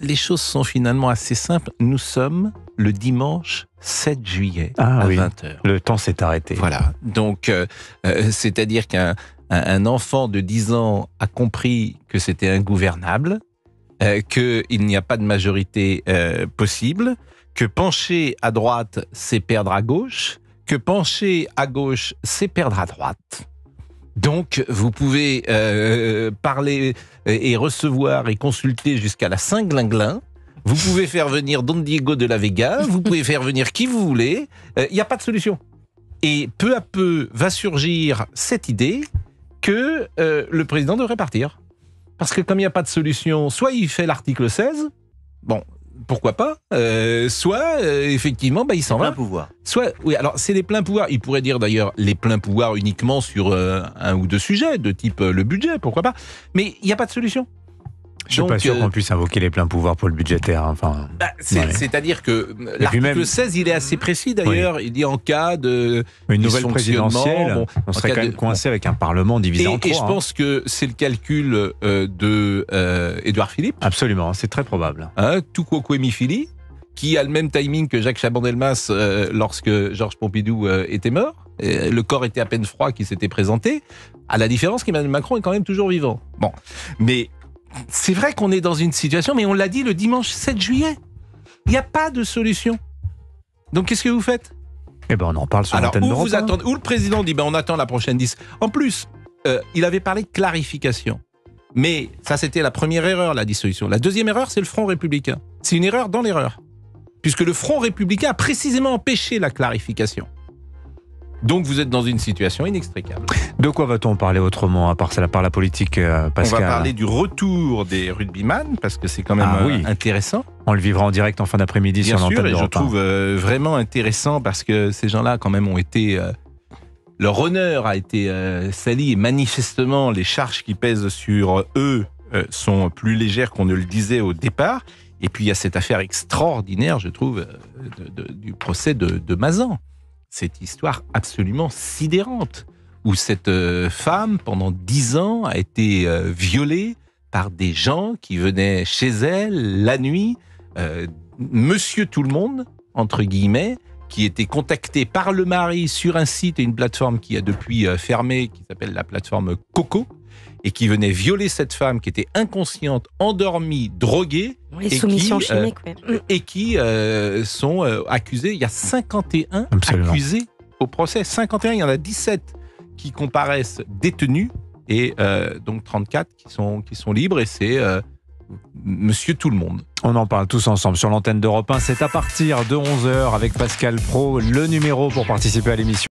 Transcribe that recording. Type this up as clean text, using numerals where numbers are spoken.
Les choses sont finalement assez simples. Nous sommes le dimanche 7 juillet à 20h. Le temps s'est arrêté. Voilà. Donc, c'est-à-dire qu'un enfant de 10 ans a compris que c'était ingouvernable, qu'il n'y a pas de majorité possible, que pencher à droite, c'est perdre à gauche, que pencher à gauche, c'est perdre à droite. Donc, vous pouvez parler et recevoir et consulter jusqu'à la Saint-Glinglin. Vous pouvez faire venir Don Diego de la Vega. Vous pouvez faire venir qui vous voulez. Il n'y a pas de solution. Et peu à peu va surgir cette idée que le président devrait partir. Parce que comme il n'y a pas de solution, soit il fait l'article 16, bon, pourquoi pas, soit effectivement il s'en va. Plein pouvoir. Soit, oui, alors c'est les pleins pouvoirs. Il pourrait dire d'ailleurs les pleins pouvoirs uniquement sur un ou deux sujets, de type le budget, pourquoi pas. Mais il n'y a pas de solution. Je suis pas sûr qu'on puisse invoquer les pleins pouvoirs pour le budgétaire. Enfin, c'est-à-dire que l'article 16, il est assez précis d'ailleurs. Oui. Il dit en cas de une nouvelle présidentielle, on serait quand même coincé avec un Parlement divisé en trois. Et je pense que c'est le calcul de Édouard Philippe. Absolument, c'est très probable. Tout Kwemi-Phili, qui a le même timing que Jacques Chaban-Delmas lorsque Georges Pompidou était mort. Le corps était à peine froid qui s'était présenté. À la différence qu'Emmanuel Macron est quand même toujours vivant. Bon, mais c'est vrai qu'on est dans une situation, mais on l'a dit le dimanche 7 juillet. Il n'y a pas de solution. Donc qu'est-ce que vous faites ? Eh ben on en parle sur l'antenne d'Europe. Où le président dit on attend la prochaine 10. En plus, il avait parlé de clarification. Mais ça, c'était la première erreur, la dissolution. La deuxième erreur, c'est le Front républicain. C'est une erreur dans l'erreur. Puisque le Front républicain a précisément empêché la clarification. Donc vous êtes dans une situation inextricable. De quoi va-t-on parler autrement, à part la politique, Pascal ? On va parler du retour des rugbyman, parce que c'est quand même intéressant. On le vivra en direct en fin d'après-midi sur l'antenne d'Europe. Bien sûr, et je trouve vraiment intéressant, parce que ces gens-là, quand même, ont été... leur honneur a été sali, et manifestement, les charges qui pèsent sur eux sont plus légères qu'on ne le disait au départ. Et puis, il y a cette affaire extraordinaire, je trouve, du procès de Mazan. Cette histoire absolument sidérante, où cette femme, pendant 10 ans, a été violée par des gens qui venaient chez elle la nuit, monsieur tout le monde, entre guillemets, qui était contacté par le mari sur un site et une plateforme qui a depuis fermé, qui s'appelle la plateforme Coco, et qui venait violer cette femme qui était inconsciente, endormie, droguée, et qui sont accusés. Il y a 51 accusés au procès. 51, il y en a 17 qui comparaissent détenus, et donc 34 qui sont libres, et c'est monsieur tout le monde. On en parle tous ensemble sur l'antenne d'Europe 1. C'est à partir de 11h avec Pascal Praud, le numéro pour participer à l'émission.